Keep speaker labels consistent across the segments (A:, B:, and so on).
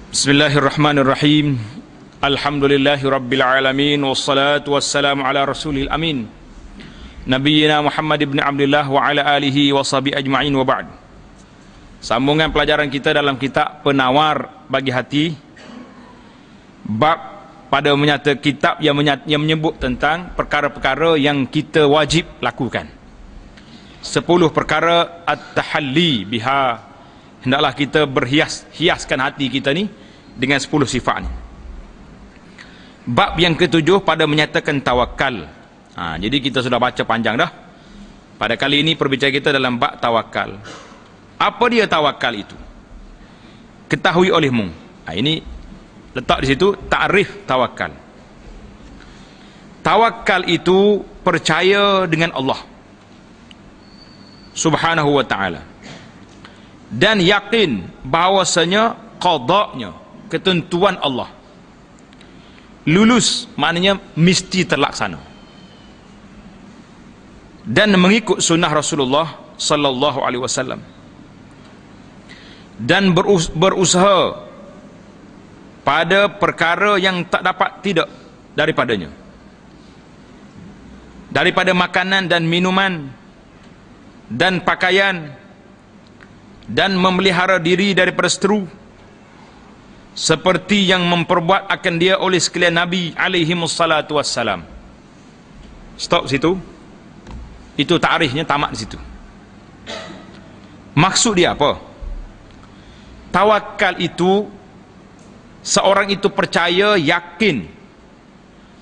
A: Bismillahirrahmanirrahim. Alhamdulillahi rabbil alamin, wassalatu wassalamu ala rasulil amin, Nabiyyina Muhammad ibn Abdullah wa ala alihi wa sahbihi ajma'in, wa ba'd. Sambungan pelajaran kita dalam kitab Penawar Bagi Hati, bab pada kitab yang menyebut tentang perkara-perkara yang kita wajib lakukan. 10 perkara at-tahalli biha, hendaklah kita berhiaskan hati kita ni dengan 10 sifat ni. Bab yang ketujuh pada menyatakan tawakal. Jadi kita sudah baca panjang dah. Pada kali ini perbicaraan kita dalam bab tawakal. Apa dia tawakal itu? Ketahui olehmu. Ini letak di situ takrif tawakal. Tawakal itu percaya dengan Allah Subhanahu wa ta'ala, dan yakin bahawasanya qada'nya, ketentuan Allah, lulus, maknanya mesti terlaksana, dan mengikut sunnah Rasulullah sallallahu alaihi wasallam, dan berusaha pada perkara yang tak dapat tidak daripadanya, daripada makanan dan minuman dan pakaian, dan memelihara diri daripada seteru, seperti yang memperbuat akan dia oleh sekalian Nabi alaihi wassalatu wassalam. Stop situ. Itu takrifnya tamat di situ. Maksud dia apa? Tawakal itu seorang itu percaya, yakin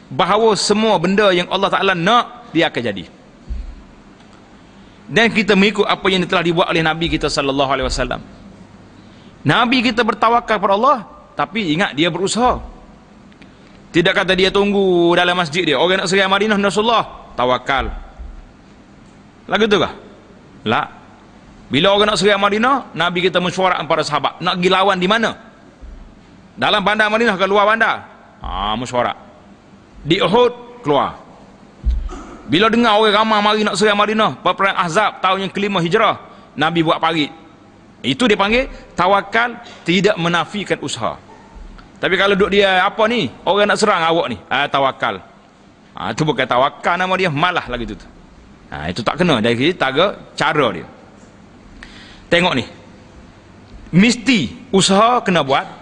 A: bahawa semua benda yang Allah Ta'ala nak, dia akan jadi. Dan kita mengikut apa yang telah dibuat oleh Nabi kita sallallahu alaihi wasallam. Nabi kita bertawakal kepada Allah, tapi ingat dia berusaha. Tidak kata dia tunggu dalam masjid dia, orang nak serai Madinah, Rasulullah tawakal. Lagu tu kah? La. Bila orang nak serai Madinah, Nabi kita mesyuarat para sahabat, nak pergi lawan di mana? Dalam bandar Madinah ke luar bandar? Mesyuarat. Di Uhud keluar. Bila dengar orang ramai mari nak serang Madinah, perang Ahzab tahun yang kelima hijrah, Nabi buat parit. Itu dia panggil tawakal, tidak menafikan usaha. Tapi kalau duduk dia apa ni, orang nak serang awak ni, tawakal. Itu bukan tawakal, nama dia malah lagi tu. Itu tak kena, dari cara dia. Tengok ni, mesti usaha kena buat.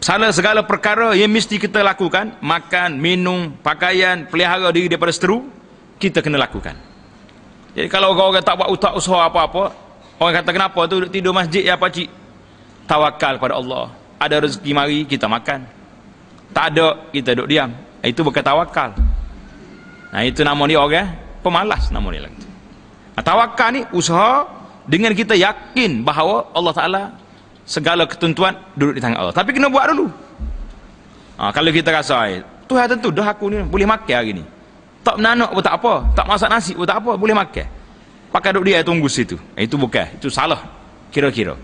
A: Segala perkara yang mesti kita lakukan, makan, minum, pakaian, pelihara diri daripada seteru, kita kena lakukan. Jadi kalau orang-orang tak buat usaha apa-apa, orang kata kenapa tu duduk tidur masjid ya pakcik? Tawakal pada Allah. Ada rezeki mari, kita makan. Tak ada, kita duduk diam. Itu bukan tawakal. Itu nama dia orang pemalas, nama dia lagi. Tawakal ni usaha dengan kita yakin bahawa Allah Ta'ala segala ketentuan duduk di tangan Allah. Tapi kena buat dulu. Kalau kita rasa Tuhan tentu dah aku ni boleh makan hari ni, tak menanak pun tak apa, tak masak nasi pun tak apa, boleh makan, pakai duduk dia tunggu situ. Itu bukan, itu salah kira-kira.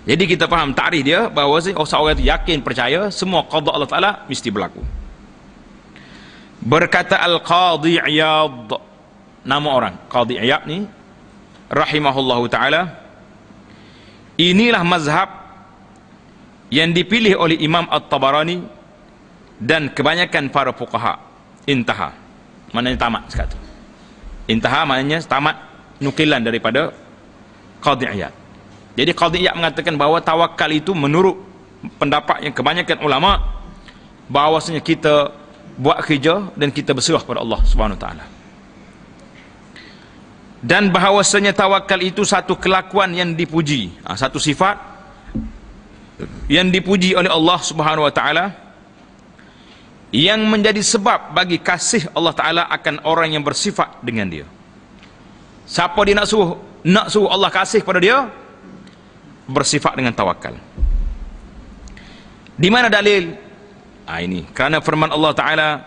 A: Jadi kita faham takrif dia bahawa seorang itu yakin, percaya semua qada Allah Ta'ala mesti berlaku. Berkata Al-Qadhi Iyad, nama orang Qadhi Iyad ni rahimahullahu ta'ala, inilah mazhab yang dipilih oleh Imam At-Tabarani dan kebanyakan para fuqaha. Intaha, maknanya tamat sekata. Intaha maknanya tamat nukilan daripada Qadhi Iyad. Jadi Qadhi Iyad mengatakan bahawa tawakal itu menurut pendapat yang kebanyakan ulama, bahawasanya kita buat kerja dan kita berserah pada Allah Subhanahu Wa Taala. Dan bahawasanya tawakal itu satu kelakuan yang dipuji, satu sifat yang dipuji oleh Allah Subhanahu Wa Taala, yang menjadi sebab bagi kasih Allah Ta'ala akan orang yang bersifat dengan dia. Siapa dia nak suruh Allah kasih pada dia? Bersifat dengan tawakal. Di mana dalil? Ini kerana firman Allah Ta'ala,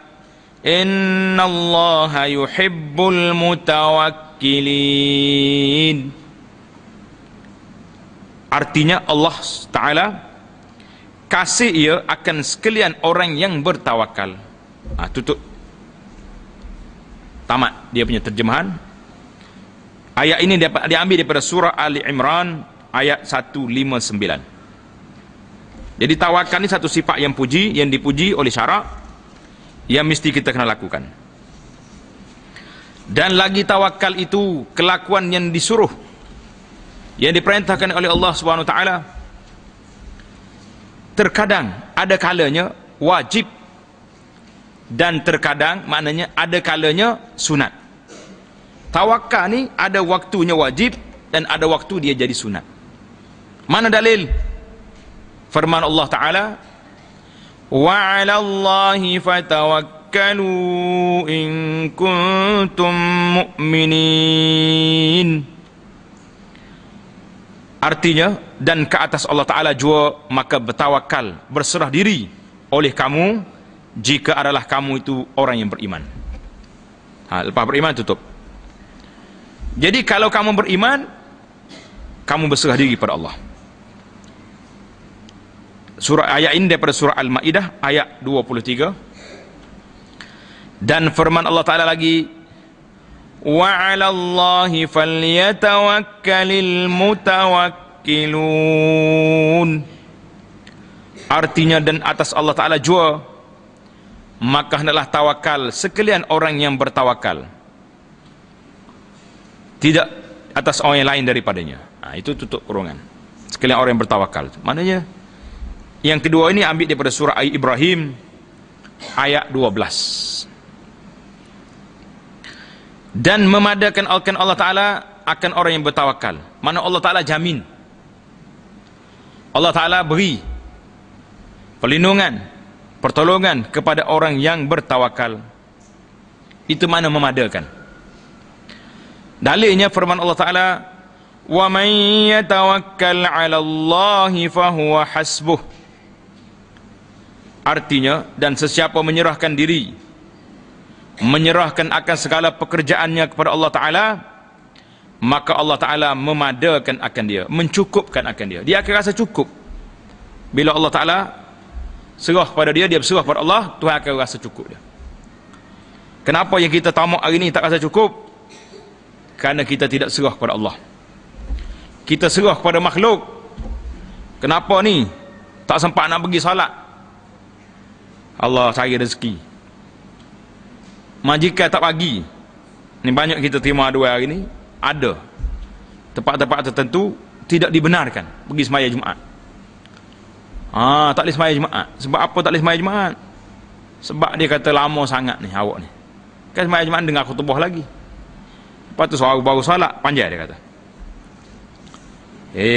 A: innallaha yuhibbul mutawakkilin. Artinya Allah Ta'ala kasih ia akan sekalian orang yang bertawakal. Tutup, tamat dia punya terjemahan. Ayat ini diambil daripada surah Ali Imran ayat 159. Jadi tawakal ni satu sifat yang dipuji oleh syarak, yang mesti kita kena lakukan. Dan lagi tawakal itu kelakuan yang disuruh, yang diperintahkan oleh Allah Subhanahu Wa Taala. Terkadang ada kalanya wajib, dan terkadang maknanya ada kalanya sunat. Tawakal ni ada waktunya wajib dan ada waktu dia jadi sunat. Mana dalil? Firman Allah Taala, wa 'alallahi fatawakkalu in kuntum mu'minin. Artinya, dan ke atas Allah Ta'ala jua maka bertawakal, berserah diri oleh kamu jika adalah kamu itu orang yang beriman. Lepas beriman tutup. Jadi kalau kamu beriman, kamu berserah diri pada Allah. Surah ayat ini daripada surah Al-Ma'idah ayat 23. Dan firman Allah Ta'ala lagi, wa 'alallahi falyatawakkalil mutawakkilun. Artinya, dan atas Allah Ta'ala jua maka hendaklah tawakal sekalian orang yang bertawakal, tidak atas orang yang lain daripadanya. Itu tutup kurungan, sekalian orang yang bertawakal. Maknanya yang kedua ini ambil daripada surah Ibrahim ayat 12. Dan memadakan Allah Ta'ala akan orang yang bertawakal. Mana Allah Ta'ala jamin, Allah Ta'ala beri perlindungan, pertolongan kepada orang yang bertawakal. Itu mana memadakan. Dalilnya firman Allah Ta'ala, wa man yatawakkal 'ala Allahi fahuwa hasbuh. Artinya, dan sesiapa menyerahkan diri, menyerahkan akan segala pekerjaannya kepada Allah Ta'ala, maka Allah Ta'ala memadakan akan dia, mencukupkan akan dia. Dia akan rasa cukup. Bila Allah Ta'ala serah pada dia, dia berserah pada Allah, Tuhan akan rasa cukup dia. Kenapa yang kita tamak hari ini tak rasa cukup? Kerana kita tidak serah kepada Allah. Kita serah kepada makhluk. Kenapa ni tak sempat nak pergi salat? Allah cari rezeki, majikan tak bagi. Ni banyak kita terima dua hari ni. Ada tempat-tempat tertentu tidak dibenarkan pergi sembahyang Jumaat. Tak boleh sembahyang Jumaat. Sebab apa tak boleh sembahyang Jumaat? Sebab dia kata lama sangat ni awak ni. Kan sembahyang Jumaat dengar khutbah lagi. Lepas tu suara baru salat panjang dia kata.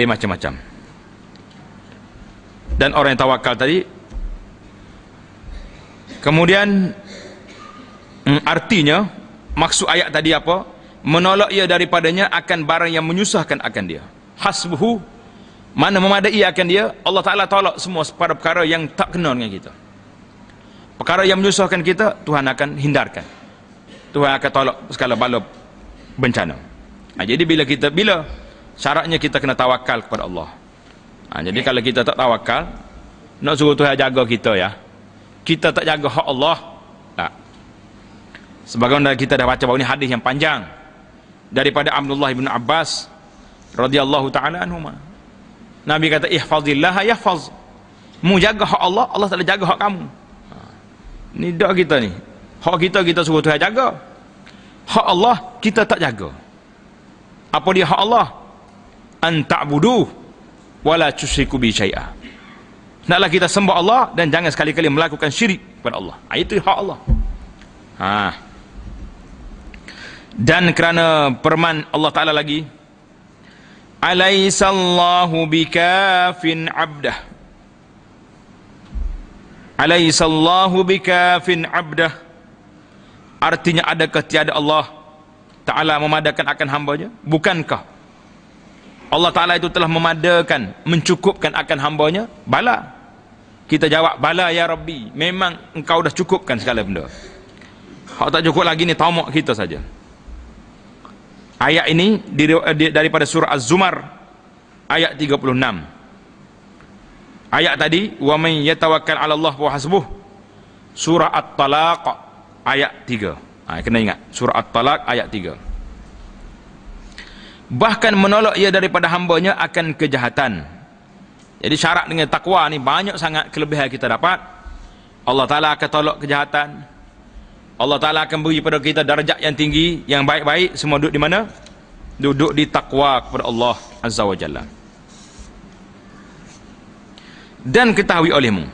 A: Macam-macam. Dan orang yang tawakal tadi, kemudian artinya, maksud ayat tadi apa? Menolak ia daripadanya akan barang yang menyusahkan akan dia. Hasbuhu, mana memadai akan dia. Allah Ta'ala tolak semua perkara yang tak kena dengan kita. Perkara yang menyusahkan kita, Tuhan akan hindarkan. Tuhan akan tolak segala bala bencana. Jadi bila syaratnya kita kena tawakal kepada Allah. Jadi kalau kita tak tawakal, nak suruh Tuhan jaga kita ya, kita tak jaga hak Allah. Sebagaimana kita dah baca bahawa ini hadis yang panjang daripada Abdullah bin Abbas radhiyallahu taala anhuma. Nabi kata, ihfazillah yahfaz. Mu jaga hak Allah, Allah tak jaga hak kamu. Ni dak kita ni. Hak kita suruh Tuhan jaga. Hak Allah kita tak jaga. Apa dia hak Allah? An ta'budu wala tusyriku bi syai'a. Naklah kita sembah Allah dan jangan sekali-kali melakukan syirik kepada Allah. Itu hak Allah. Dan kerana firman Allah Ta'ala lagi, alaisallahu bikafin abdah, alaisallahu bikafin abdah. Artinya, adakah tiada Allah Ta'ala memadakan akan hambanya? Bukankah Allah Ta'ala itu telah memadakan, mencukupkan akan hambanya? Bala. Kita jawab, bala ya Rabbi, memang engkau dah cukupkan segala benda. Hak tak cukup lagi ni tamak kita saja. Ayat ini daripada surah Az-Zumar ayat 36. Ayat tadi, wa man yatawakkal 'ala Allah fa hasbuh, surah At-Talaq ayat 3. Kena ingat, surah At-Talaq ayat 3. Bahkan menolak ia daripada hambanya akan kejahatan, Jadi syarat dengan takwa ni banyak sangat kelebihan kita dapat. Allah Ta'ala akan tolak kejahatan. Allah Ta'ala akan beri pada kita darjat yang tinggi, yang baik-baik. Semua duduk di mana? Duduk di takwa kepada Allah Azza wa Jalla. Dan ketahui olehmu.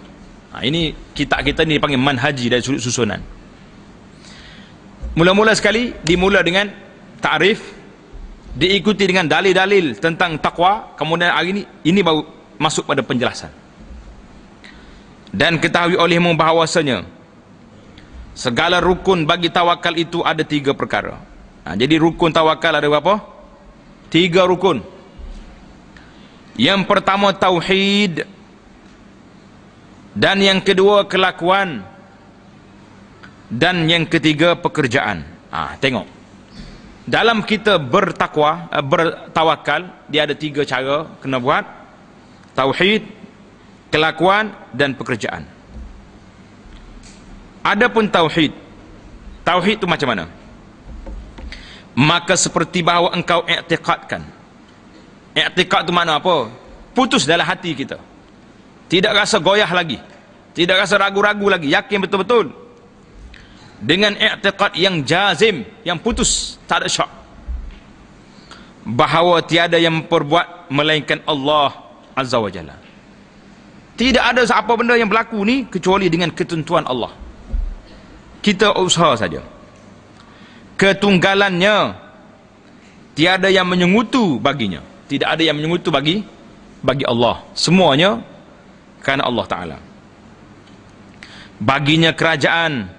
A: Ini kitab kita ni dipanggil manhaji dari sudut susunan. Mula-mula sekali dimula dengan ta'rif, diikuti dengan dalil-dalil tentang takwa. Kemudian hari ini baru masuk pada penjelasan. Dan ketahui olehmu bahawasanya segala rukun bagi tawakal itu ada 3 perkara. Jadi rukun tawakal ada berapa? 3 rukun. Yang pertama tauhid, dan yang kedua kelakuan, dan yang ketiga pekerjaan. Tengok, dalam kita bertakwa, bertawakal, dia ada 3 cara kena buat: tauhid, kelakuan, dan pekerjaan. Adapun tauhid, tauhid itu macam mana? Maka seperti bahawa engkau i'tiqadkan. I'tiqad itu makna apa? Putus dalam hati kita, tidak rasa goyah lagi, tidak rasa ragu-ragu lagi, yakin betul-betul dengan i'tiqad yang jazim, yang putus, tak ada syak, bahawa tiada yang memperbuat melainkan Allah Azza wa Jalla. Tidak ada apa benda yang berlaku ni kecuali dengan ketentuan Allah. Kita usaha saja. Ketunggalannya tiada yang menyengutu baginya. Tidak ada yang menyengutu bagi Allah. Semuanya kerana Allah Ta'ala. Baginya kerajaan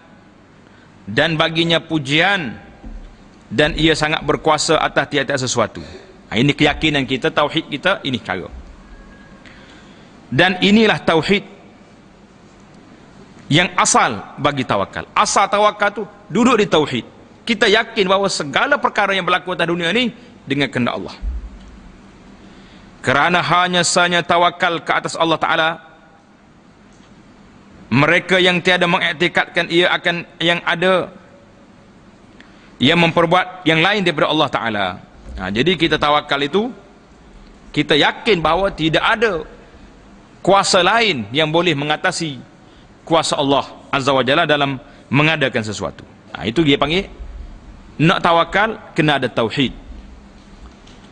A: dan baginya pujian, dan ia sangat berkuasa atas tiap-tiap sesuatu. Ini keyakinan kita, tauhid kita, ini cara. Dan inilah tauhid yang asal bagi tawakal. Asal tawakal tu duduk di tauhid. Kita yakin bahawa segala perkara yang berlaku atas dunia ini dengan kehendak Allah. Kerana hanya sanya tawakal ke atas Allah Ta'ala, mereka yang tiada mengiktikadkan ia akan yang ada, yang memperbuat yang lain daripada Allah Ta'ala. Jadi kita tawakal itu, kita yakin bahawa tidak ada kuasa lain yang boleh mengatasi kuasa Allah Azza wa Jalla dalam mengadakan sesuatu. Itu dia panggil, nak tawakal kena ada tauhid.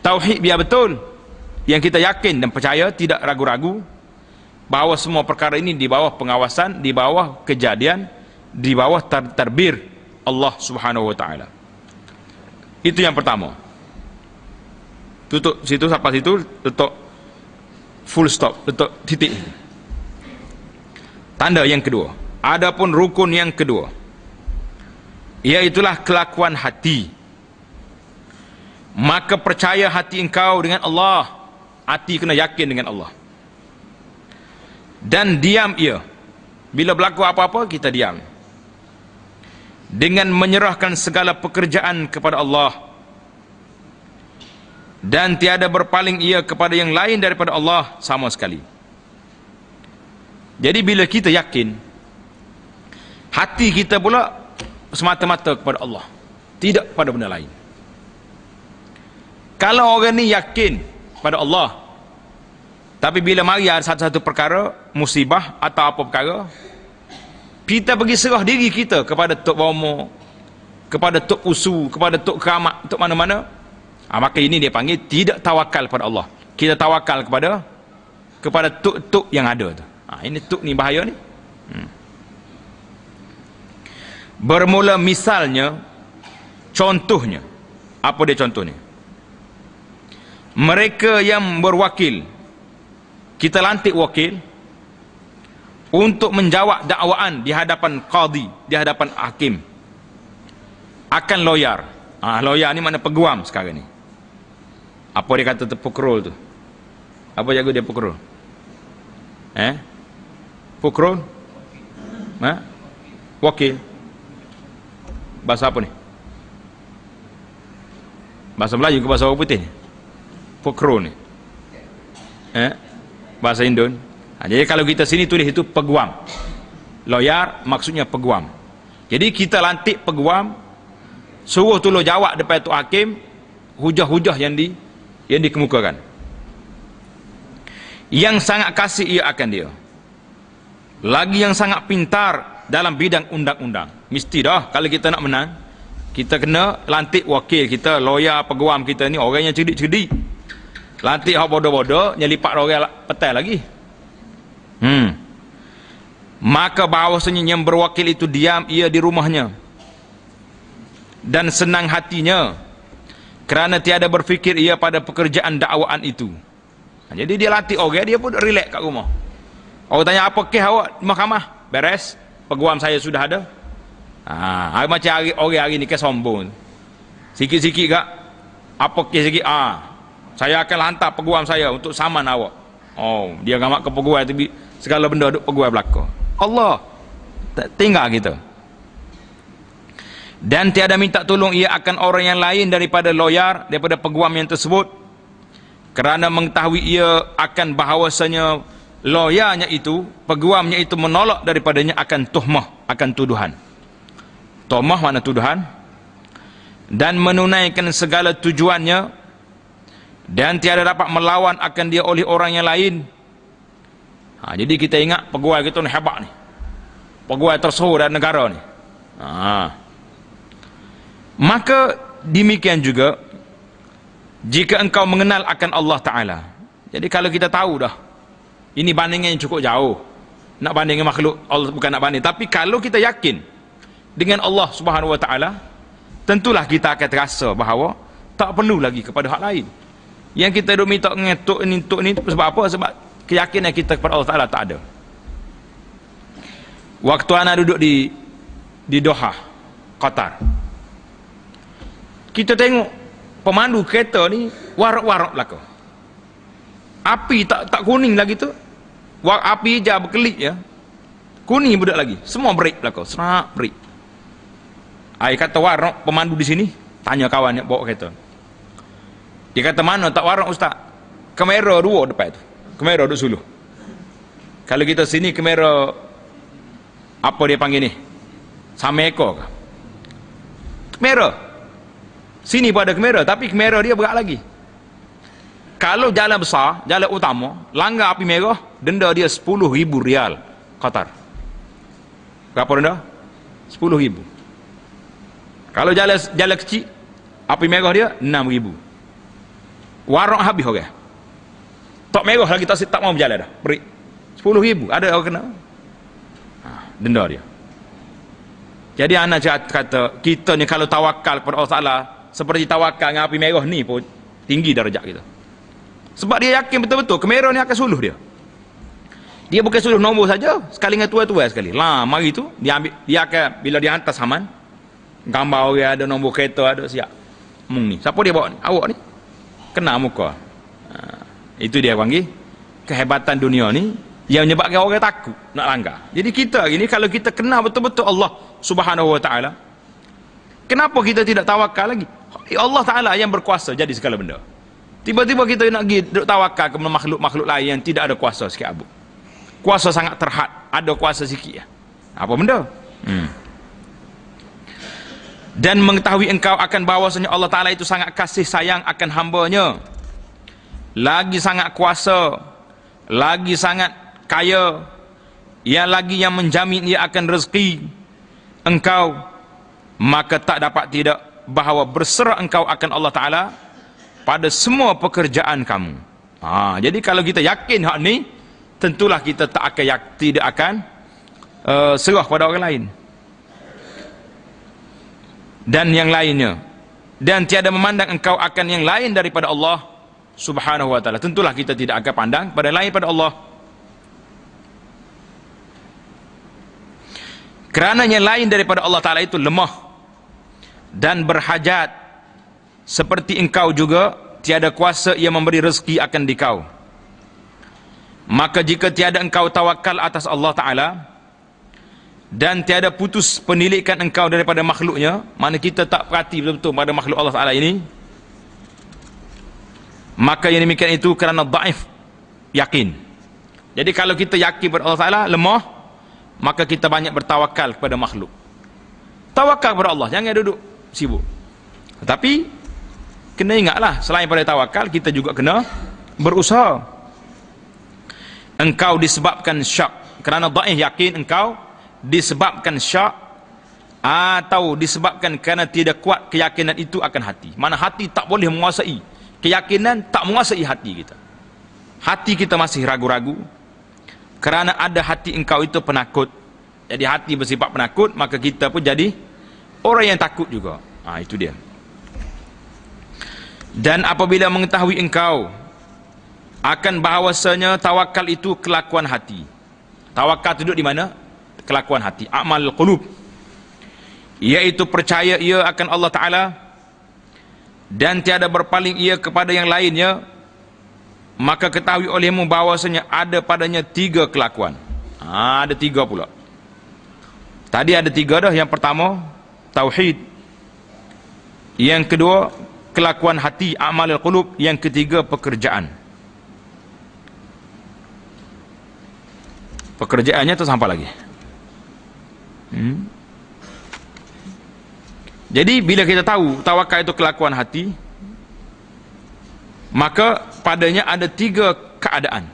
A: Tauhid biar betul, yang kita yakin dan percaya, tidak ragu-ragu bahawa semua perkara ini di bawah pengawasan, di bawah kejadian, di bawah tadbir Allah Subhanahu wa Ta'ala. Itu yang pertama. Tutup situ, sampai situ, tutup full stop, tutup titik. Tanda yang kedua. Adapun rukun yang kedua, iaitulah kelakuan hati. Maka percaya hati engkau dengan Allah. Hati kena yakin dengan Allah. Dan diam ia. Bila berlaku apa-apa, kita diam. Dengan menyerahkan segala pekerjaan kepada Allah. Dan tiada berpaling ia kepada yang lain daripada Allah sama sekali. Jadi bila kita yakin, hati kita pula semata-mata kepada Allah, tidak pada benda lain. Kalau orang ni yakin pada Allah, tapi bila mari ada satu-satu perkara, musibah atau apa perkara, kita pergi serah diri kita kepada Tok Bomo, kepada Tok Pusu, kepada Tok Keramat, Tok mana-mana, maka ini dia panggil tidak tawakal pada Allah. Kita tawakal kepada tok-tok yang ada tu. Ini tok ni bahaya ni. Bermula misalnya, contohnya, apa dia contohnya? Mereka yang berwakil, kita lantik wakil untuk menjawab dakwaan di hadapan qadi, di hadapan hakim, akan loyar. Loyar ni mana peguam sekarang ni. Apa dia kata pukrul tu? Apa jago dia pukrul? Pukrul? Wakil. Bahasa apa ni? Bahasa Melayu ke bahasa orang putih? Pukrul ni. Bahasa Indon. Jadi kalau kita sini tulis itu peguam. Lawyer maksudnya peguam. Jadi kita lantik peguam, suruh tolong jawab depan Tok Hakim hujah-hujah yang dikemukakan. yang sangat kasih ia akan dia, lagi yang sangat pintar dalam bidang undang-undang. Mesti dah kalau kita nak menang, kita kena lantik wakil kita, lawyer, peguam kita ni orang yang cerdik-cerdik. Lantik hak bodoh-bodoh, nyelipak orang petai lagi. Maka bahawasanya yang berwakil itu diam ia di rumahnya dan senang hatinya kerana tiada berfikir ia pada pekerjaan dakwaan itu. Jadi dia latih orang, dia pun relax kat rumah. Orang tanya, apa kes awak di mahkamah? Beres, peguam saya sudah ada. Macam hari ni kes sombong. Sikit-sikit kak, apa kes sikit? Saya akan hantar peguam saya untuk saman awak. Dia gamak ke peguam, tapi segala benda duk peguam belakang. Allah tinggal kita. Dan tiada minta tolong ia akan orang yang lain daripada lawyer, daripada peguam yang tersebut, kerana mengetahui ia akan bahawasanya lawyernya itu, peguamnya itu menolak daripadanya akan tuhmah, akan tuduhan. Tuhmah makna tuduhan. Dan menunaikan segala tujuannya, dan tiada dapat melawan akan dia oleh orang yang lain. Jadi kita ingat pegawai kita ni hebat ni, pegawai tersohor dalam negara ni. Maka demikian juga jika engkau mengenal akan Allah Ta'ala. Jadi kalau kita tahu dah, ini bandingnya yang cukup jauh, nak bandingkan makhluk Allah, bukan nak banding, tapi kalau kita yakin dengan Allah Subhanahu Wa Ta'ala, tentulah kita akan terasa bahawa tak perlu lagi kepada hak lain. Yang kita duk minta ngetuk ni sebab apa? Sebab keyakinan kita kepada Allah Ta'ala tak ada. Waktu anak duduk di Doha, Qatar, kita tengok pemandu kereta ni warak-warak belakang. Api tak kuning lagi tu. Api hijau berkelip ya. Kuning budak lagi. Semua break belakang. Serak break. Ai kata warak pemandu di sini, tanya kawan yang bawa kereta. Dia kata, mana tak warak ustaz? Kamera dua depan tu. Kamera duduk suluh. Kalau kita sini kamera apa dia panggil ni? Sama ekor ke? Kamera. Sini pun ada kamera, tapi kamera dia berat lagi. Kalau jalan besar, jalan utama, langgar api merah, denda dia 10,000 rial Qatar. Berapa denda? 10,000. Kalau jalan kecil, api merah dia 6,000. Warak habis orang. Tak merah lagi, tak mau berjalan dah. Beri 10,000. Ada orang kena. Denda dia. Jadi anak kata, kita ni kalau tawakal kepada Allah Ta'ala, seperti tawakal dengan api merah ni pun tinggi darjat kita. Sebab dia yakin betul-betul kamera ni akan suluh dia. Dia bukan suluh nombor saja, sekali dengan tua-tua sekali. Mari tu dia ambil, dia akan bila dia hantar saman, gambar orang ada nombor kereta ada siap. Ni. Siapa dia bawa ni? Awak ni. Kena muka. Itu dia panggil kehebatan dunia ni yang menyebabkan orang takut nak langgar. Jadi kita hari ni kalau kita kenal betul-betul Allah Subhanahu Wa Ta'ala, kenapa kita tidak tawakal lagi? Allah Ta'ala yang berkuasa jadi segala benda. Tiba-tiba kita nak pergi tawakal kepada makhluk-makhluk lain yang tidak ada kuasa sikit abu. Kuasa sangat terhad, ada kuasa sikit ya. Apa benda? Dan mengetahui engkau akan bahawasanya Allah Ta'ala itu sangat kasih sayang akan hambanya, lagi sangat kuasa, lagi sangat kaya, yang lagi yang menjamin ia akan rezeki engkau, maka tak dapat tidak bahawa berserah engkau akan Allah Ta'ala pada semua pekerjaan kamu. Jadi kalau kita yakin hak ni, tentulah kita tidak akan serah pada orang lain dan yang lainnya, dan tiada memandang engkau akan yang lain daripada Allah Subhanahu Wa Ta'ala. Tentulah kita tidak akan pandang pada lain pada Allah, kerana yang lain daripada Allah Ta'ala itu lemah dan berhajat, seperti engkau juga tiada kuasa ia memberi rezeki akan dikau. Maka jika tiada engkau tawakal atas Allah Ta'ala, dan tiada putus penilikan engkau daripada makhluknya, mana kita tak perhati betul-betul pada makhluk Allah Ta'ala ini, maka yang demikian itu kerana dhaif yakin. Jadi kalau kita yakin pada Allah Ta'ala lemah, maka kita banyak bertawakal kepada makhluk. Tawakal kepada Allah, jangan duduk sibuk. Tetapi kena ingatlah, selain pada tawakal, kita juga kena berusaha. engkau disebabkan syak, kerana dhaif yakin engkau disebabkan syak, atau disebabkan kerana tidak kuat keyakinan itu akan hati. Mana hati tak boleh menguasai, keyakinan tak menguasai hati kita. Hati kita masih ragu-ragu, kerana ada hati engkau itu penakut. Jadi hati bersifat penakut, maka kita pun jadi orang yang takut juga. Itu dia. Dan apabila mengetahui engkau akan bahawasanya tawakal itu kelakuan hati. Tawakal duduk di mana? Kelakuan hati, amal qulub, iaitu percaya ia akan Allah Ta'ala dan tiada berpaling ia kepada yang lainnya, maka ketahui olehmu bahawasanya ada padanya 3 kelakuan. Ada 3 pula. Tadi ada 3 dah. Yang pertama tauhid, yang kedua kelakuan hati, amal qulub, yang ketiga pekerjaan. Pekerjaannya tu sampai lagi. Jadi bila kita tahu tawakal itu kelakuan hati, maka padanya ada 3 keadaan.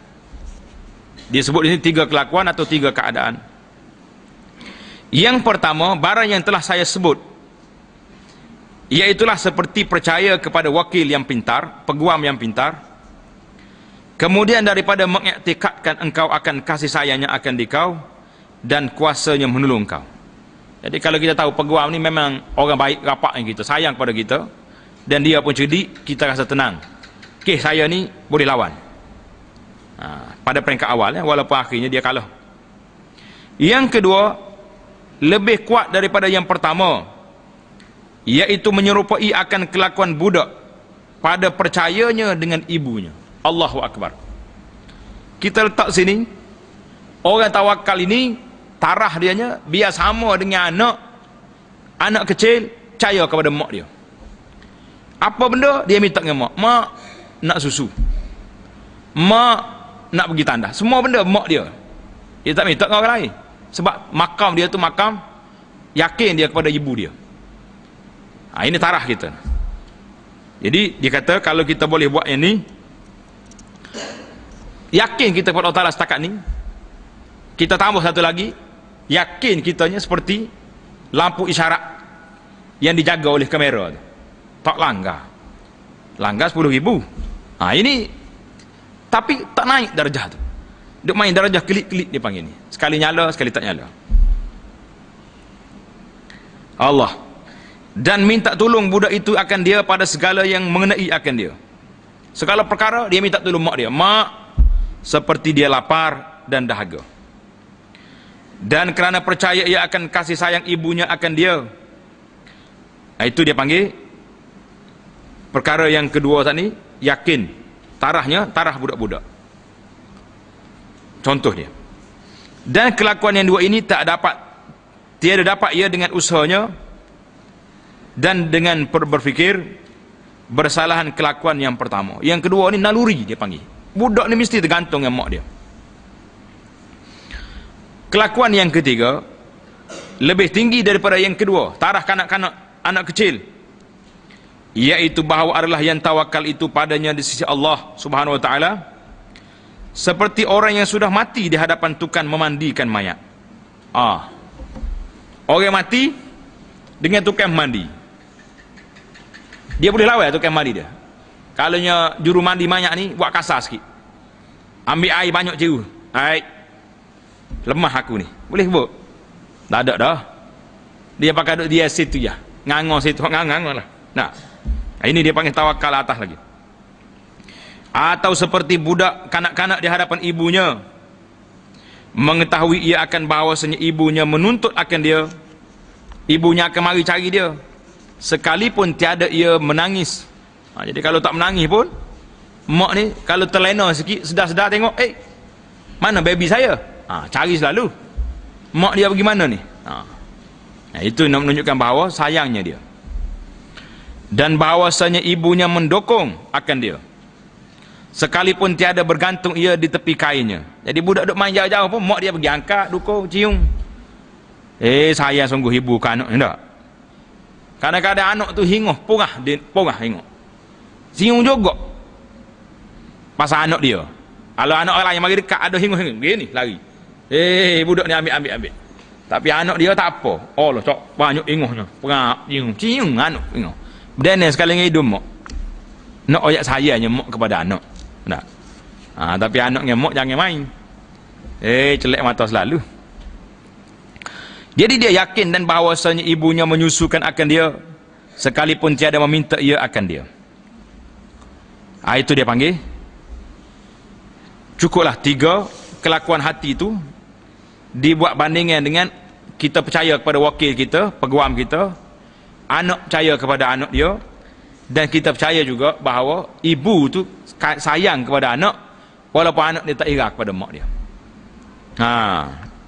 A: Dia sebut ini 3 kelakuan atau 3 keadaan. Yang pertama, barang yang telah saya sebut, iaitulah seperti percaya kepada wakil yang pintar, peguam yang pintar, kemudian daripada mengiktikadkan engkau akan kasih sayangnya akan dikau dan kuasanya menolong kau. Jadi kalau kita tahu peguam ni memang orang baik, rapat yang kita, sayang pada kita, dan dia pun cerdik, kita rasa tenang. Okey, saya ni boleh lawan. Pada peringkat awal, walaupun akhirnya dia kalah. Yang kedua, lebih kuat daripada yang pertama, iaitu menyerupai akan kelakuan budak pada percayanya dengan ibunya. Allahu Akbar. Kita letak sini, orang tawakal ini tarah dianya biar sama dengan anak kecil percaya kepada mak dia. Apa benda dia minta dengan mak? Mak nak susu, mak nak pergi tandas, semua benda mak dia. Dia tak minta dengan orang lain, sebab makam dia tu makam yakin dia kepada ibu dia. Ini tarah kita. Jadi dia kata kalau kita boleh buat yang ni, yakin kita kepada Allah Ta'ala setakat ni, kita tambah satu lagi, yakin kitanya seperti lampu isyarat yang dijaga oleh kamera tu. Tak langgar 10,000. Ini tapi tak naik darjah tu. Duk main darjah kelip-kelip dia panggil ni. Sekali nyala, sekali tak nyala. Allah. Dan minta tolong budak itu akan dia pada segala yang mengenai akan dia. Segala perkara dia minta tolong mak dia. Mak, seperti dia lapar dan dahaga. Dan kerana percaya ia akan kasih sayang ibunya akan dia. Itu dia panggil perkara yang kedua tadi, yakin. Tarahnya tarah budak-budak. Contoh dia. Dan kelakuan yang dua ini tiada dapat ia dengan usahanya dan dengan berfikir bersalahan kelakuan yang pertama. Yang kedua ni naluri dia panggil. Budak ni mesti tergantung dengan mak dia. Kelakuan yang ketiga lebih tinggi daripada yang kedua, tarah kanak-kanak, anak kecil, iaitu bahawa adalah yang tawakal itu padanya di sisi Allah Subhanahu wa ta'ala seperti orang yang sudah mati di hadapan tukang memandikan mayat. Orang mati dengan tukang mandi, dia boleh lawan tukang mandi dia. Kalau juru mandi mayat ni buat kasar sikit, ambil air banyak ciru, lemah aku ni, boleh buat? Tak ada dah. Dia pakai duk dia situ je, ngangor situ, ngangor lah. Ini dia panggil tawakal atas lagi. Atau seperti budak kanak-kanak di hadapan ibunya, mengetahui ia akan bahawasanya ibunya menuntut akan dia, ibunya akan mari cari dia, sekalipun tiada ia menangis. Jadi kalau tak menangis pun, mak ni kalau terlena sikit, sedar-sedar tengok, mana baby saya? Cari selalu. Mak dia pergi mana ni? Itu nak menunjukkan bahawa sayangnya dia. Dan bahawasanya ibunya mendukung akan dia, sekalipun tiada bergantung ia di tepi kainnya. Jadi budak duk main jauh-jauh pun mak dia pergi angkat, dukung, cium. Sayang sungguh ibu ke anak ni tak? Kadang-kadang anak tu hinguh, porah hinguh, cium juga pasal anak dia. Kalau anak orang yang mari dekat ada hingus-hingus begini lari. Budak ni ambil. Tapi anak dia tak apa. Allah cok banyak ingusnya. Perap cium anak ingus. Dan sekali dengan hidung mak. Nak oyak saya nyemok kepada anak. Tak. Tapi anak ngemok jangan main. Celek mata selalu. Jadi dia yakin dan bahawasanya ibunya menyusukan akan dia sekalipun tiada meminta ia akan dia. Itu dia panggil. Cukuplah 3 kelakuan hati itu dibuat bandingan dengan kita percaya kepada wakil kita, peguam kita, anak percaya kepada anak dia, dan kita percaya juga bahawa ibu tu sayang kepada anak walaupun anak dia tak ira kepada mak dia.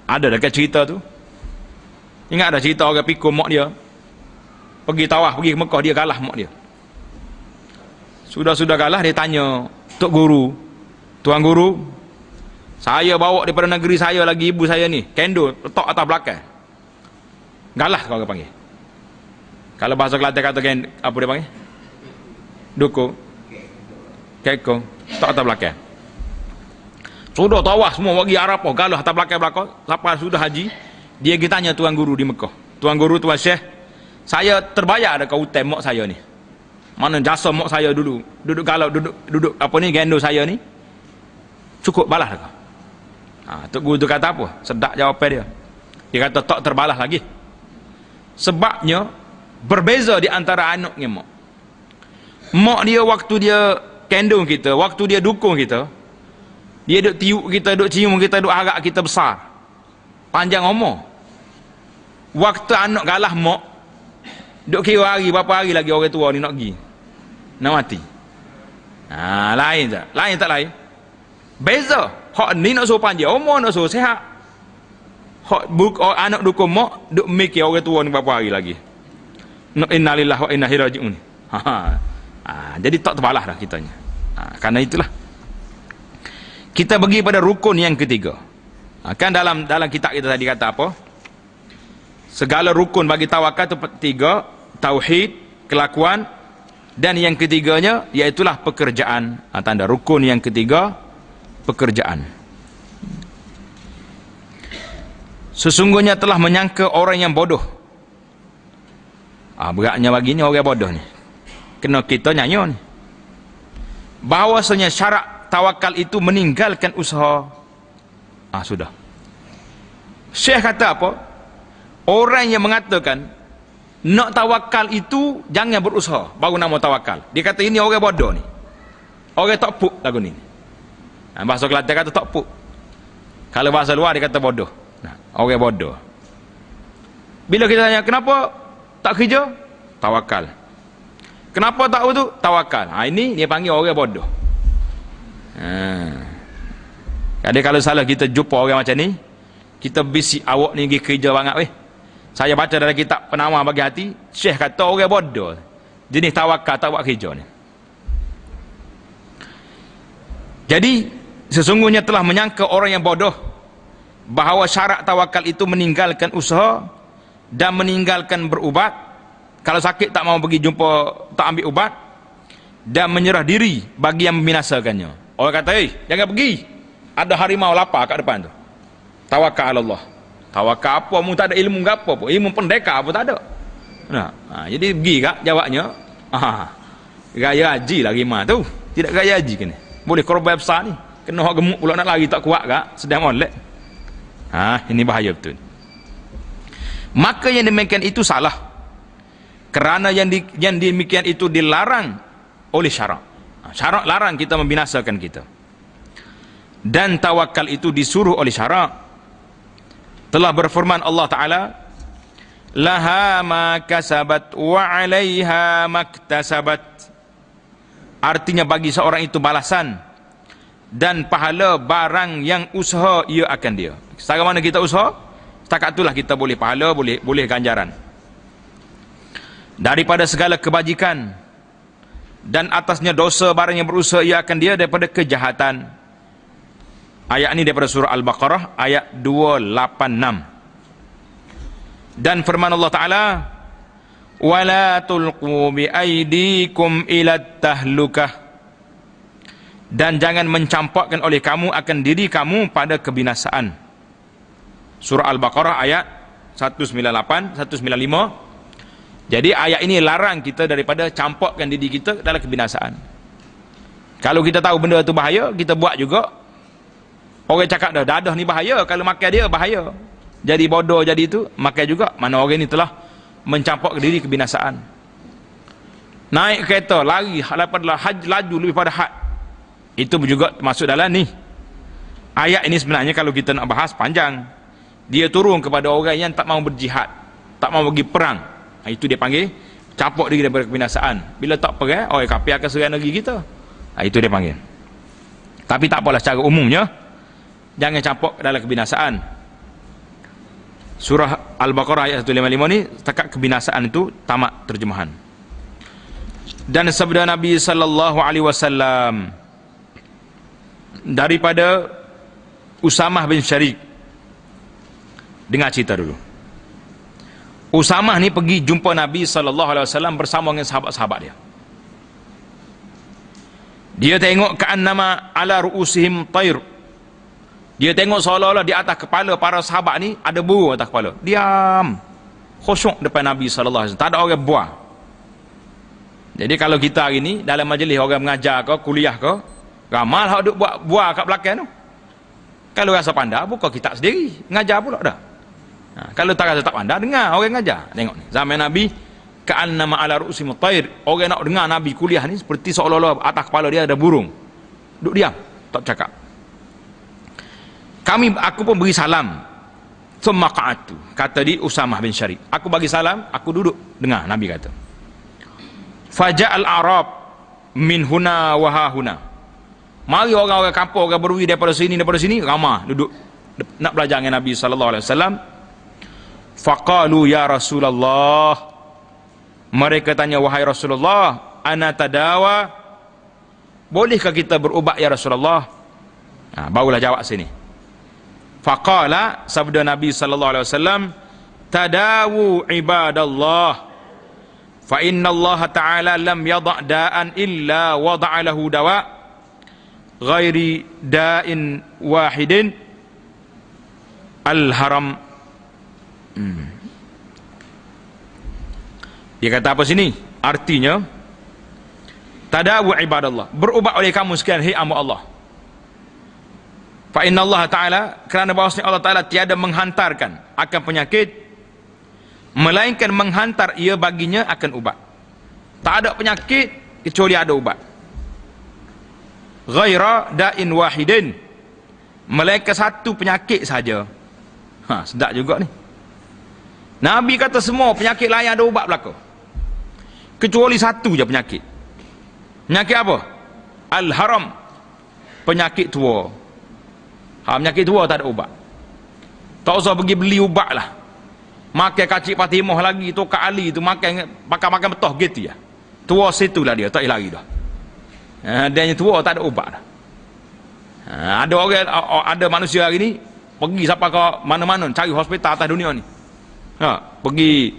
A: Ada dekat cerita tu. Ingat ada cerita orang pikul mak dia pergi tawaf, pergi ke Mekah, dia kalah mak dia. Sudah kalah, dia tanya Tok Guru, Tuan Guru, saya bawa daripada negeri saya lagi ibu saya ni kendo letak atas belakang. Galah kau panggil. Kalau bahasa Kelantan kata apa dia panggil? Dukung. Kekong, letak atas belakang. Sudah tawaf semua bagi Arafah, galah atas belakang. Sampai sudah haji, dia pergi tanya Tuan Guru di Mekah. Tuan Guru, Tuan Syekh, saya terbayar dekat hutan mak saya ni. Mana jasa mak saya dulu. Duduk galau, duduk apa ni, gendo saya ni. Cukup balas dah. Tok Guru tu kata apa? Sedap jawapan dia. Dia kata tak terbalas lagi. Sebabnya berbeza di antara anak dengan mak. Mak dia waktu dia kendung kita, waktu dia dukung kita, dia duk tiup kita, duk cium kita, duk harap kita besar. Panjang umur. Waktu anak galah mak, duk kira hari, berapa hari lagi orang tua ni nak pergi. Nak mati. Lain tak? Lain tak lain? Beza. Hak ni nak suruh panjang umur, nak suruh sihat. Hak anak dukung mak, duk mikir orang tua ni berapa hari lagi. Innalillahi wa inna ilaihi raji'un. Jadi tak terbalah dah kitanya. Karena itulah kita pergi pada rukun yang ketiga. Kan dalam kitab kita tadi kata apa? Segala rukun bagi tawakal itu 3, tauhid, kelakuan, dan yang ketiganya iaitulah pekerjaan. Tanda rukun yang ketiga, pekerjaan. Sesungguhnya telah menyangka orang yang bodoh. Beratnya bagi ni orang bodoh ni. Kena kita nyanyi ni. Bahawasanya syarat tawakal itu meninggalkan usaha. Sudah. Syekh kata apa? Orang yang mengatakan nak tawakal itu jangan berusaha baru nama tawakal. Dia kata ini orang bodoh ni. Orang tak puk lagu ni. Bahasa Kelantan kata tak puk. Kalau bahasa luar dia kata bodoh. Orang bodoh. Bila kita tanya kenapa tak kerja? Tawakal. Kenapa tak itu? Tawakal. Ini dia panggil orang bodoh. Jadi kalau salah kita jumpa orang macam ni, kita bisik awak ni pergi kerja banget weh. Saya baca dalam kitab Penawar Bagi Hati, Syekh kata orang bodoh jenis tawakal tak buat kerja ni. Jadi sesungguhnya telah menyangka orang yang bodoh bahawa syarat tawakal itu meninggalkan usaha dan meninggalkan berubat. Kalau sakit tak mau pergi jumpa, tak ambil ubat, dan menyerah diri bagi yang membinasakannya. Orang kata, jangan pergi, ada harimau lapar kat depan tu. Tawakal Allah. Tawakal apa? Mu tak ada ilmu apa pun. Ilmu pendekar apa tak ada. Jadi pergi kak jawabnya. Gaya haji lah rimah tu. Tidak gaya haji kena. Boleh korban besar ni. Kena hak gemuk pula nak lari tak kuat kak. Sedang molek. Ini bahaya betul. Maka yang demikian itu salah. Kerana yang demikian itu dilarang oleh syarak. Syarak larang kita membinasakan kita. Dan tawakal itu disuruh oleh syarak. Telah berfirman Allah Ta'ala, laha ma kasabat wa alaiha maktasabat. Artinya bagi seorang itu balasan dan pahala barang yang usaha ia akan dia. Setakat mana kita usaha, setakat itulah kita boleh pahala, boleh ganjaran. Daripada segala kebajikan dan atasnya dosa barang yang berusaha ia akan dia daripada kejahatan. Ayat ini daripada surah Al-Baqarah ayat 286. Dan firman Allah Ta'ala, wala tulqu bi aydikum ila tahlukah. dan jangan mencampakkan oleh kamu akan diri kamu pada kebinasaan. Surah Al-Baqarah ayat 198, 195. Jadi ayat ini larang kita daripada campakkan diri kita dalam kebinasaan. Kalau kita tahu benda itu bahaya, kita buat juga. Orang cakap dah, dadah ni bahaya, kalau makan dia bahaya. Jadi bodoh jadi itu, makan juga. Mana orang ni telah mencampakkan diri kebinasaan. Naik kereta, lari, laju lebih pada had. Itu juga masuk dalam ni. Ayat ini sebenarnya kalau kita nak bahas panjang. Dia turun kepada orang yang tak mau berjihad, tak mau pergi perang. Itu dia panggil capok diri daripada kebinasaan. Bila tak perang, orang kafir akan serang negeri kita. Itu dia panggil. Tapi tak apalah, secara umumnya jangan campur dalam kebinasaan. Surah Al-Baqarah ayat 155 ni setakat kebinasaan itu tamat terjemahan. Dan sabda Nabi sallallahu alaihi wasallam daripada Usamah bin Syariq. Dengar cerita dulu. Usamah ni pergi jumpa Nabi sallallahu alaihi wasallam bersama dengan sahabat-sahabat dia. Dia tengok ka'annama ala ru'usihim tayr. Dia tengok seolah-olah di atas kepala para sahabat ni ada burung atas kepala. Diam. Khusyuk depan Nabi sallallahu alaihi wasallam. Tak ada orang buah. Jadi kalau kita hari ni dalam majlis orang mengajar ke, kuliah ke, ramal hak duk buat buah kat belakang tu. Kalau rasa pandai, buka kitab sendiri, mengajar pula dah. Kalau tak rasa tak pandai, dengar orang mengajar. Tengok ni, zaman Nabi ka'annama ala ru'usim tayr. Orang nak dengar Nabi kuliah ni seperti seolah-olah atas kepala dia ada burung. Duk diam, tak cakap. Aku pun beri salam. Thumma qa'adtu. Kata di Usamah bin Syariq. Aku bagi salam, aku duduk dengar Nabi kata. Faja'al Arab min huna wa ha huna. Mari orang-orang kampung, orang berwi daripada sini ramah duduk nak belajar dengan Nabi sallallahu alaihi wasallam. Faqalu ya Rasulullah. Mereka tanya, wahai Rasulullah, ana tadawa, bolehkah kita berubat ya Rasulullah? Barulah jawab sini. Faqala, sabda Nabi sallallahu alaihi wasallam, tadawu ibadallah, fa inna Allah ta'ala lam yada' da'an illa wada'a lahu dawa' ghairi da'in wahidin al-haram. Dia kata apa sini? Artinya, tadawu ibadallah, berubat oleh kamu sekalian, hei hamba Allah. Fa inna Allah Ta'ala, kerana bahawasanya Allah Ta'ala tiada menghantarkan akan penyakit, melainkan menghantar ia baginya akan ubat. Tak ada penyakit kecuali ada ubat. Ghaira da'in wahidin, melainkan satu penyakit saja. Sedap juga ni. Nabi kata semua penyakit lain ada ubat belaka, kecuali satu je penyakit. Penyakit apa? Al-haram, penyakit tua. Penyakit tua tak ada ubat. Tak usah pergi beli ubat lah. Makan kacik Fatimah lagi, tu Kak Ali tu makan betul gitu ya. Tua situ lah dia, tak lari dah. Dia yang tua tak ada ubat dah. Ada orang, ada manusia hari ni pergi sampai ke mana-mana cari hospital atas dunia ni. Pergi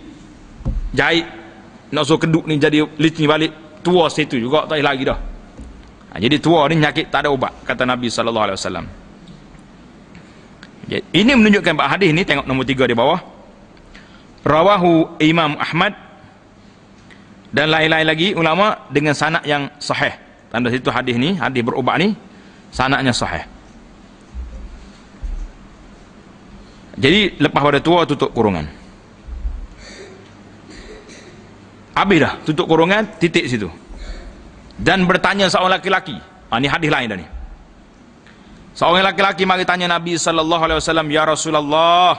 A: jahit nak suruh keduk ni jadi licin balik, tua situ juga tak lari dah. Jadi tua ni penyakit tak ada ubat, kata Nabi sallallahu alaihi wasallam. Ini menunjukkan bahawa hadis ni, tengok nombor 3 di bawah. Rawahu Imam Ahmad dan lain-lain lagi ulama dengan sanad yang sahih. Tanda situ hadis ni, hadis berubat ni sanadnya sahih. Jadi lepas pada tua tutup kurungan. Habis dah tutup kurungan, titik situ. Dan bertanya seorang laki-laki. Ni hadis lain dah ni. Seorang laki-laki mari tanya Nabi sallallahu alaihi wasallam, ya Rasulullah,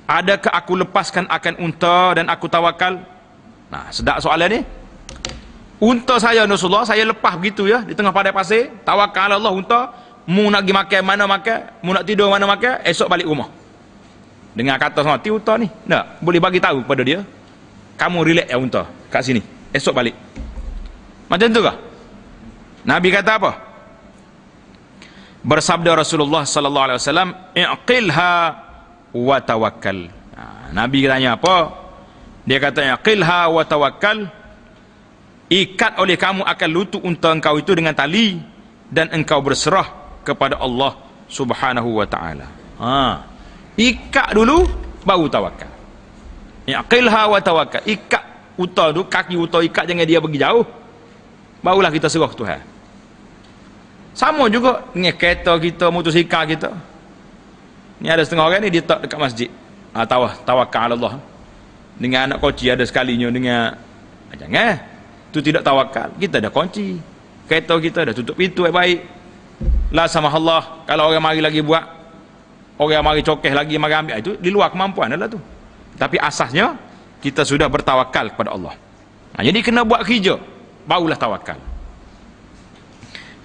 A: adakah aku lepaskan akan unta dan aku tawakal? Sedap soalan ni. Unta saya Rasulullah, saya lepas begitu ya di tengah padang pasir, tawakal Allah unta, mu nak pergi makan mana makan, mu nak tidur mana makan, esok balik rumah. Dengar kata sama, ti unta ni. Tak, boleh bagi tahu kepada dia, kamu relax ya unta kat sini, esok balik. Macam tu kah? Nabi kata apa? Bersabda Rasulullah sallallahu alaihi wasallam, iqilha wa tawakkal. Nabi tanya apa? Dia kata iqilha wa tawakkal, ikat oleh kamu akan lutut unta engkau itu dengan tali dan engkau berserah kepada Allah Subhanahu wa ta'ala. Ikat dulu baru tawakal. Aqilha wa tawakkal. Ikat uta tu, kaki uta ikat, jangan dia pergi jauh, barulah kita serah Tuhan. Sama juga dengan kereta kita, motosikal kita. Ni ada setengah orang ni dia tak dekat masjid. Tawakal Allah. Dengan anak kunci ada sekalinya dengan jangan. Tu tidak tawakal. Kita dah kunci. Kereta kita dah tutup pintu baik-baik. La sama Allah. Kalau orang mari lagi buat, orang mari cokeh lagi, mari ambil, itu di luar kemampuan adalah tu. Tapi asasnya kita sudah bertawakal kepada Allah. Jadi kena buat kerja, barulah tawakal.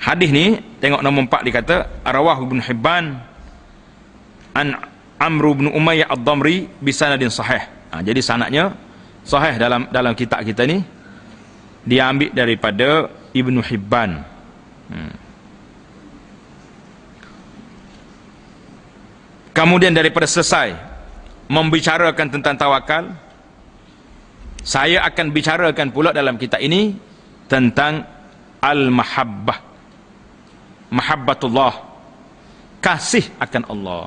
A: Hadis ni tengok nombor 4 dikata Rawah Ibn Hibban an Amr bin Umayyah ad-Damri bisanadin sahih. Jadi sanadnya sahih dalam kitab kita ni, dia ambil daripada Ibn Hibban. Kemudian daripada selesai membicarakan tentang tawakal, saya akan bicarakan pula dalam kitab ini tentang al-mahabbah, mahabbatullah, kasih akan Allah.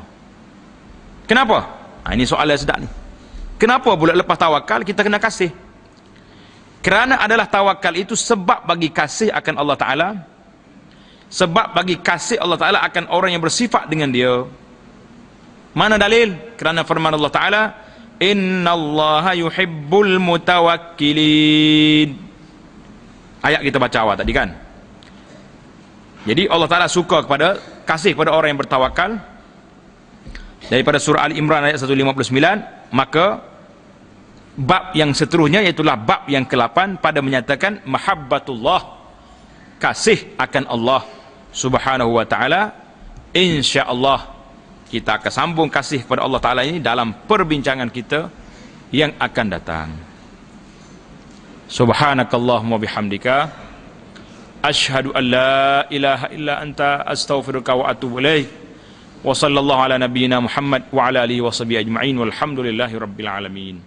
A: Kenapa? Ini soalan sedap ni. Kenapa pula lepas tawakal kita kena kasih? Kerana adalah tawakal itu sebab bagi kasih akan Allah Ta'ala, sebab bagi kasih Allah Ta'ala akan orang yang bersifat dengan dia. Mana dalil? Kerana firman Allah Ta'ala, innallaha yuhibbul mutawakkilin. Ayat kita baca awal tadi kan. Jadi Allah Ta'ala suka kepada, kasih kepada orang yang bertawakal. Daripada surah Al-Imran ayat 159, maka bab yang seterusnya iaitulah bab yang ke-8 pada menyatakan mahabbatullah, kasih akan Allah Subhanahu wa ta'ala. InsyaAllah kita akan sambung kasih kepada Allah Ta'ala ini dalam perbincangan kita yang akan datang. Subhanakallahumma bihamdika asyhadu an la ilaha illa anta astaghfiruka wa atubu ilaik. Wa sallallahu ala nabiyyina Muhammad wa ala alihi wa sahbihi ajma'in walhamdulillahi rabbil alamin.